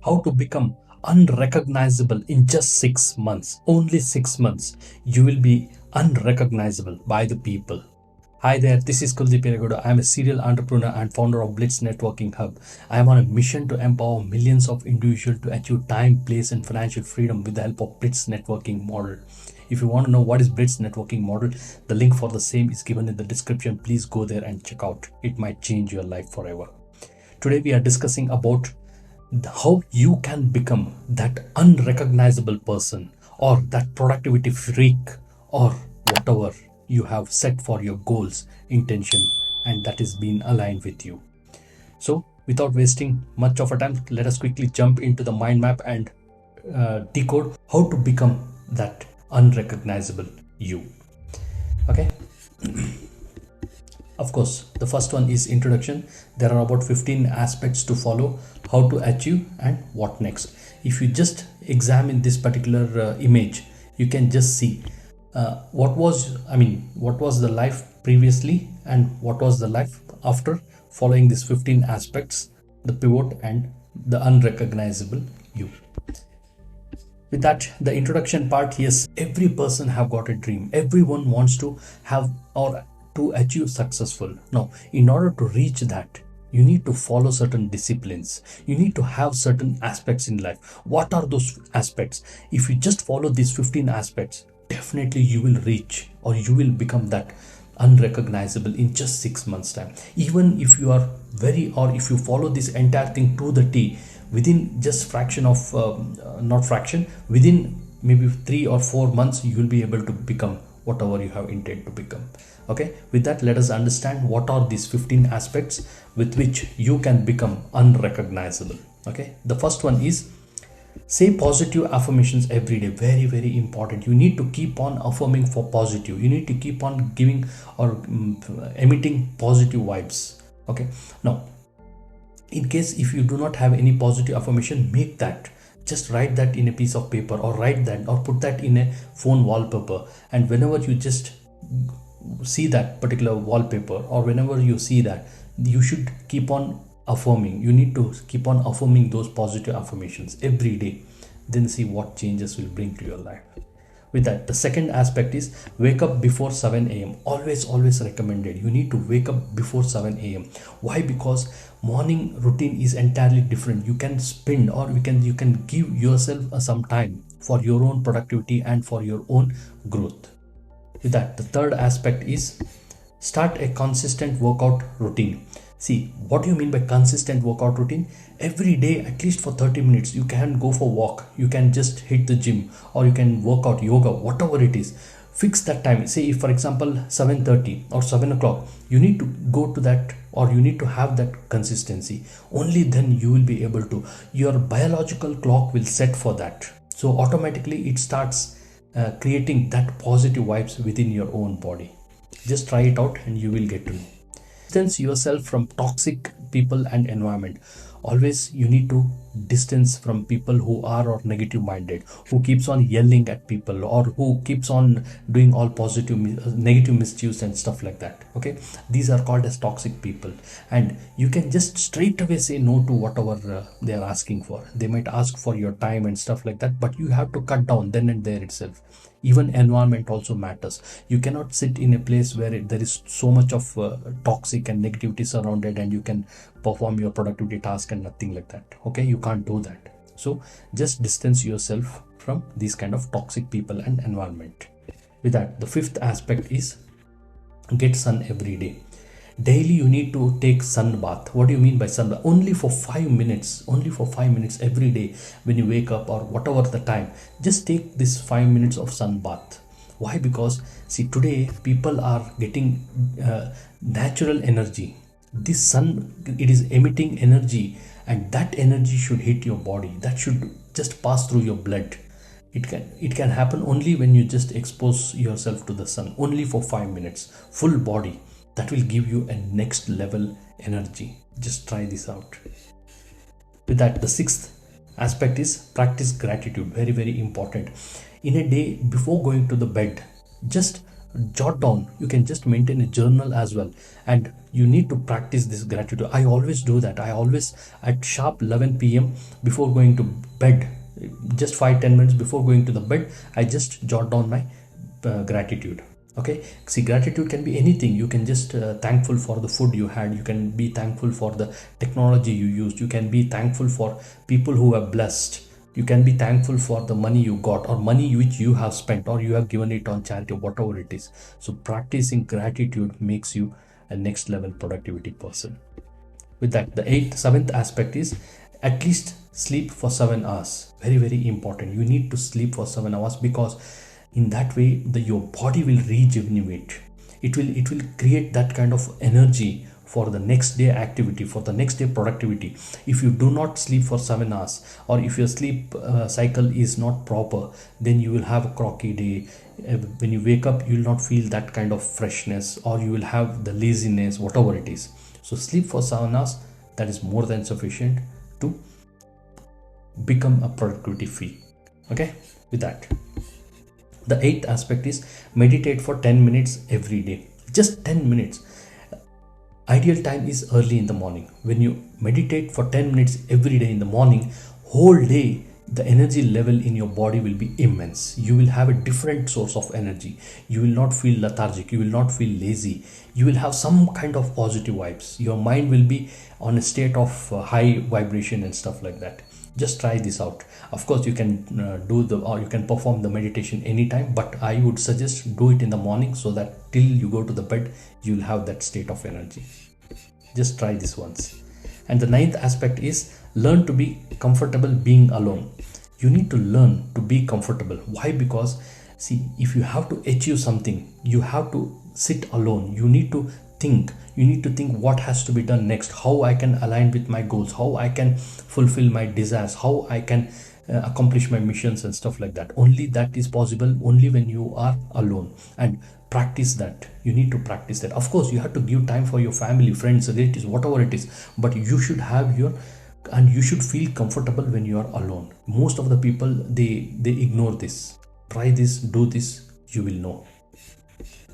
how to become unrecognizable in just 6 months. Only 6 months. You will be unrecognizable by the people. Hi there, this is Kuldeep Eregodu. I am a serial entrepreneur and founder of Blitz Networking Hub. I am on a mission to empower millions of individuals to achieve time, place, and financial freedom with the help of Blitz Networking model. If you want to know what is Blitz Networking model, the link for the same is given in the description. Please go there and check out. It might change your life forever. Today we are discussing about how you can become that unrecognizable person or that productivity freak or whatever you have set for your goals, intention, and that is being aligned with you. So without wasting much of our time, let us quickly jump into the mind map and decode how to become that unrecognizable you. Okay. Of course, the first one is introduction. There are about 15 aspects to follow, how to achieve, and what next. If you just examine this particular image, you can just see what was the life previously and what was the life after following these 15 aspects, the pivot and the unrecognizable you. With that, the introduction part, yes, every person have got a dream. Everyone wants to have or to achieve successful. Now, in order to reach that, you need to follow certain disciplines. You need to have certain aspects in life. What are those aspects? If you just follow these 15 aspects, definitely you will reach or you will become that unrecognizable in just 6 months time. Even if you are if you follow this entire thing to the T, within just fraction of not fraction, within maybe 3 or 4 months, you will be able to become whatever you have intended to become. Okay, with that, let us understand what are these 15 aspects with which you can become unrecognizable. Okay, the first one is say positive affirmations every day. Very, very important. You need to keep on affirming for positive. You need to keep on giving or emitting positive vibes. Okay, now in case if you do not have any positive affirmation, make that, just write that in a piece of paper or write that or put that in a phone wallpaper, and whenever you just see that particular wallpaper or whenever you see that, you should keep on affirming. You need to keep on affirming those positive affirmations every day, then see what changes will bring to your life. With that, the second aspect is wake up before 7 a.m. Always recommended. You need to wake up before 7 a.m. Why? Because morning routine is entirely different. You can spend or you can give yourself some time for your own productivity and for your own growth. With that, the third aspect is start a consistent workout routine. See, what do you mean by consistent workout routine? Every day, at least for 30 minutes, you can go for a walk, you can just hit the gym, or you can work out, yoga, whatever it is. Fix that time. Say if for example 7:30 or 7 o'clock, you need to go to that, or you need to have that consistency. Only then you will be able to, your biological clock will set for that. So automatically it starts creating that positive vibes within your own body. Just try it out and you will get to know. Distance yourself from toxic people and environment. Always you need to distance from people who are or negative minded, who keeps on yelling at people or who keeps on doing all positive negative mischiefs and stuff like that. Okay, these are called as toxic people, and you can just straight away say no to whatever they are asking for. They might ask for your time and stuff like that, but you have to cut down then and there itself. Even environment also matters. You cannot sit in a place where there is so much of toxic and negativity surrounded and you can perform your productivity task and nothing like that. Okay, you can't do that. So just distance yourself from these kind of toxic people and environment. With that, the fifth aspect is get sun every day. Daily you need to take sun bath. What do you mean by sun bath? Only for 5 minutes, only for 5 minutes every day. When you wake up or whatever the time, just take this 5 minutes of sun bath. Why? Because see, today people are getting natural energy. This sun, it is emitting energy, and that energy should hit your body. That should just pass through your blood. It can happen only when you just expose yourself to the sun, only for 5 minutes, full body. That will give you a next level energy. Just try this out. With that, the sixth aspect is practice gratitude. Very, very important. In a day, before going to the bed, just jot down. You can just maintain a journal as well, and you need to practice this gratitude. I always do that. I always, at sharp 11 p.m. before going to bed, just 5-10 minutes before going to the bed, I just jot down my gratitude. Okay, see, gratitude can be anything. You can just thankful for the food you had, you can be thankful for the technology you used, you can be thankful for people who are blessed, you can be thankful for the money you got or money which you have spent or you have given it on charity, whatever it is. So practicing gratitude makes you a next level productivity person. With that, the seventh aspect is at least sleep for 7 hours. Very, very important. You need to sleep for 7 hours, because in that way your body will rejuvenate. It will create that kind of energy for the next day activity, for the next day productivity. If you do not sleep for 7 hours, or if your sleep cycle is not proper, then you will have a crocky day. When you wake up, you will not feel that kind of freshness, or you will have the laziness, whatever it is. So sleep for 7 hours, that is more than sufficient to become a productivity freak. Okay, with that, the eighth aspect is meditate for 10 minutes every day. Just 10 minutes. Ideal time is early in the morning. When you meditate for 10 minutes every day in the morning, whole day the energy level in your body will be immense. You will have a different source of energy. You will not feel lethargic, you will not feel lazy, you will have some kind of positive vibes. Your mind will be on a state of high vibration and stuff like that. Just try this out. Of course, you can you can perform the meditation anytime, but I would suggest do it in the morning, so that till you go to the bed you'll have that state of energy. Just try this once. And the ninth aspect is learn to be comfortable being alone. You need to learn to be comfortable. Why? Because see, if you have to achieve something, you have to sit alone. You need to think what has to be done next, how I can align with my goals, how I can fulfill my desires, how I can accomplish my missions and stuff like that. Only that is possible only when you are alone. And practice that. You need to practice that. Of course, you have to give time for your family, friends, relatives, whatever it is, but you should have your, and you should feel comfortable when you are alone. Most of the people, they ignore this. Try this, do this, you will know.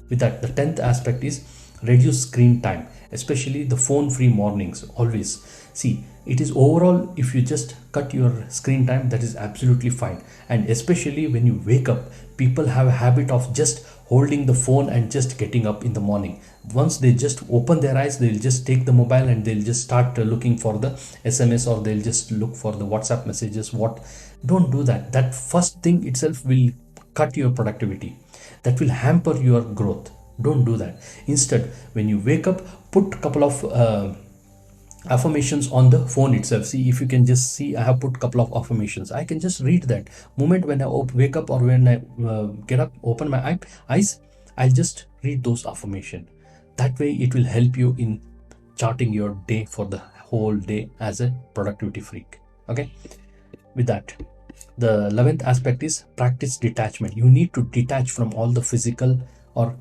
With that, the 10th aspect is reduce screen time, especially the phone free mornings. Always see, it is overall, if you just cut your screen time, that is absolutely fine. And especially when you wake up, people have a habit of just holding the phone and just getting up in the morning. Once they just open their eyes, they'll just take the mobile and they'll just start looking for the SMS, or they'll just look for the WhatsApp messages. Don't do that. That first thing itself will cut your productivity, that will hamper your growth. Don't do that. Instead, when you wake up, put a couple of affirmations on the phone itself. See, if you can just see, I have put a couple of affirmations. I can just read that moment when I wake up, or when I get up, open my eyes, I'll just read those affirmations. That way it will help you in charting your day for the whole day as a productivity freak. Okay, with that, the 11th aspect is practice detachment. You need to detach from all the physical or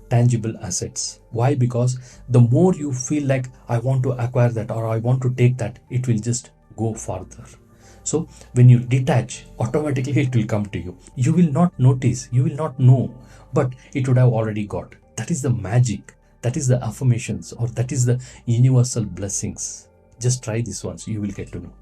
tangible assets. Why? Because the more you feel like I want to acquire that, or I want to take that, it will just go further. So when you detach, automatically it will come to you. You will not notice, you will not know, but it would have already got. That is the magic. That is the affirmations, or that is the universal blessings. Just try this once, you will get to know.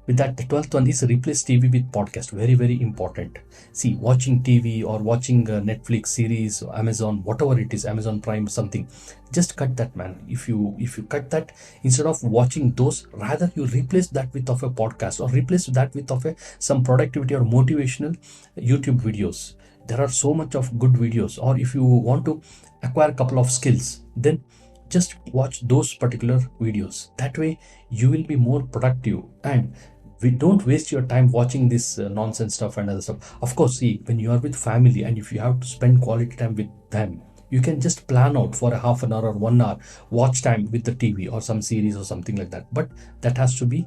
With that, the 12th one is replace TV with podcast. Very, very important. See, watching TV or watching Netflix series, Amazon, whatever it is, Amazon Prime, something, just cut that, man. If you cut that, instead of watching those, rather you replace that with of a podcast, or replace that with of some productivity or motivational YouTube videos. There are so much of good videos. Or if you want to acquire a couple of skills, then just watch those particular videos. That way you will be more productive, and we don't waste your time watching this nonsense stuff and other stuff. Of course, see, when you are with family and if you have to spend quality time with them, you can just plan out for a half an hour or 1 hour watch time with the TV or some series or something like that. But that has to be,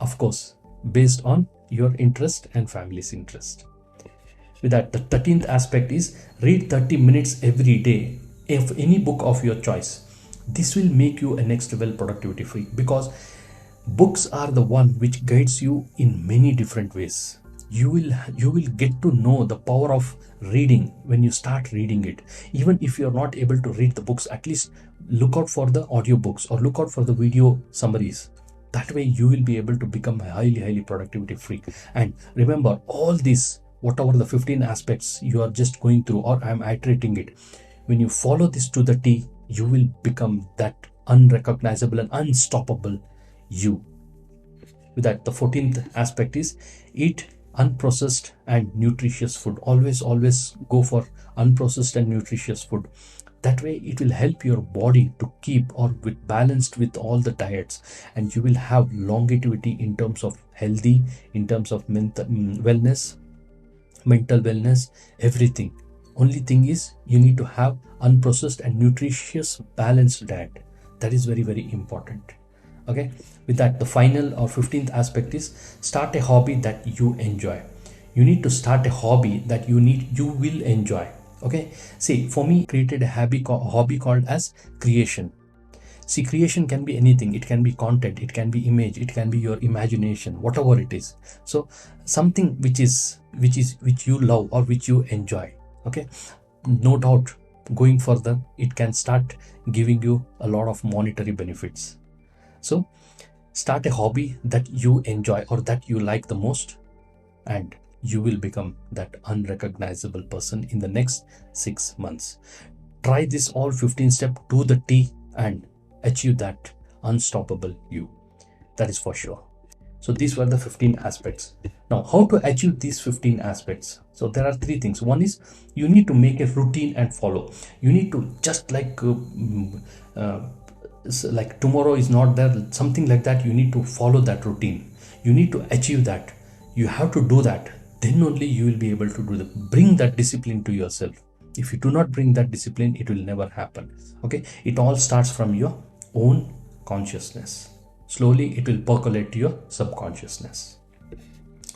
of course, based on your interest and family's interest. With that, the 13th aspect is read 30 minutes every day of any book of your choice. This will make you a next level productivity freak, because books are the one which guides you in many different ways. you will get to know the power of reading when you start reading it. Even if you're not able to read the books, at least look out for the audiobooks or look out for the video summaries. That way you will be able to become a highly productivity freak. And remember, all these, whatever the 15 aspects you are just going through, or I'm iterating it, when you follow this to the T, you will become that unrecognizable and unstoppable you. With that, the 14th aspect is eat unprocessed and nutritious food. Always go for unprocessed and nutritious food. That way it will help your body to keep or with balanced with all the diets, and you will have longevity in terms of healthy, in terms of wellness, mental wellness, everything. Only thing is you need to have unprocessed and nutritious balanced diet. That is very important. Okay, with that, the final or 15th aspect is start a hobby that you enjoy. You need to start a hobby that you will enjoy. Okay, see, for me, created a hobby called as creation. See, creation can be anything. It can be content, it can be image, it can be your imagination, whatever it is. So something which you love or which you enjoy. Okay, no doubt, going further, it can start giving you a lot of monetary benefits. So start a hobby that you enjoy or that you like the most, and you will become that unrecognizable person in the next 6 months. Try this all 15 steps to the T and achieve that unstoppable you. That is for sure. So these were the 15 aspects. Now, how to achieve these 15 aspects? So there are 3 things. One is you need to make a routine and follow. You need to just like tomorrow is not there, something like that. You need to follow that routine. You need to achieve that. You have to do that. Then only you will be able to do that. Bring that discipline to yourself. If you do not bring that discipline, it will never happen. Okay, it all starts from your own consciousness. Slowly it will percolate to your subconsciousness.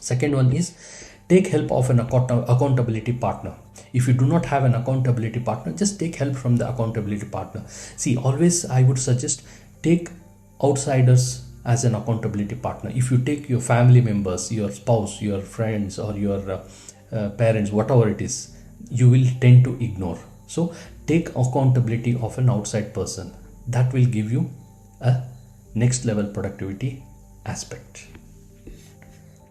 Second one is take help of an accountability partner. If you do not have an accountability partner, just take help from the accountability partner. See, always I would suggest take outsiders as an accountability partner. If you take your family members, your spouse, your friends, or your parents, whatever it is, you will tend to ignore. So take accountability of an outside person. That will give you a next level productivity aspect.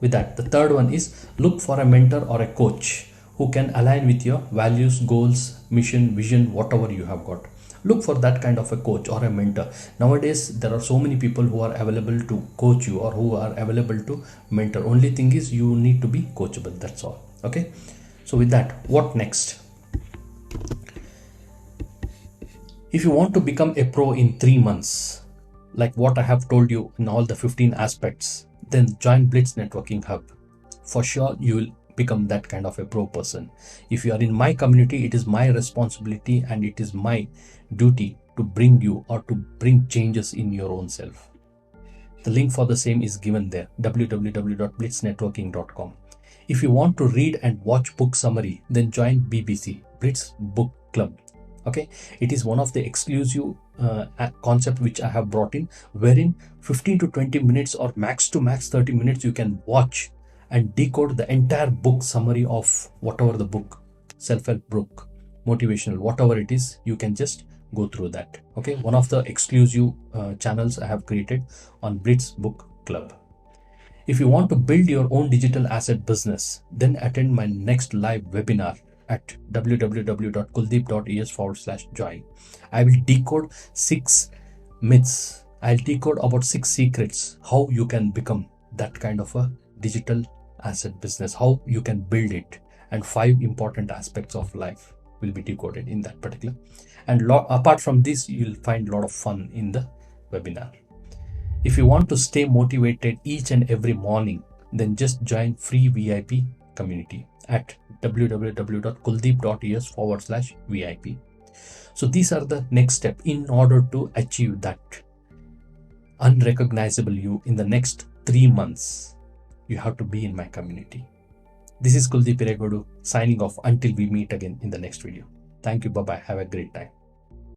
With that, the third one is look for a mentor or a coach who can align with your values, goals, mission, vision, whatever you have got. Look for that kind of a coach or a mentor. Nowadays there are so many people who are available to coach you or who are available to mentor. Only thing is you need to be coachable. That's all. Okay, so with that, what next? If you want to become a pro in 3 months, like what I have told you in all the 15 aspects, then join Blitz Networking Hub. For sure you will become that kind of a pro person. If you are in my community, it is my responsibility and it is my duty to bring you or to bring changes in your own self. The link for the same is given there, www.blitznetworking.com. If you want to read and watch book summary, then join BBC, Blitz Book Club. Okay, it is one of the exclusive concept which I have brought in, wherein 15 to 20 minutes or max to max 30 minutes you can watch and decode the entire book summary of whatever the book, self-help book, motivational, whatever it is, you can just go through that. Okay, one of the exclusive channels I have created on Blitz Book Club. If you want to build your own digital asset business, then attend my next live webinar at www.kuldeep.es/join. I will decode 6 myths. I'll decode about 6 secrets how you can become that kind of a digital asset business, how you can build it, and 5 important aspects of life will be decoded in that particular. And apart from this, you'll find a lot of fun in the webinar. If you want to stay motivated each and every morning, then just join free VIP community at www.kuldeep.es/VIP. So these are the next step in order to achieve that unrecognizable you in the next 3 months. You have to be in my community. This is Kuldeep Eregodu signing off until we meet again in the next video. Thank you. Bye-bye. Have a great time.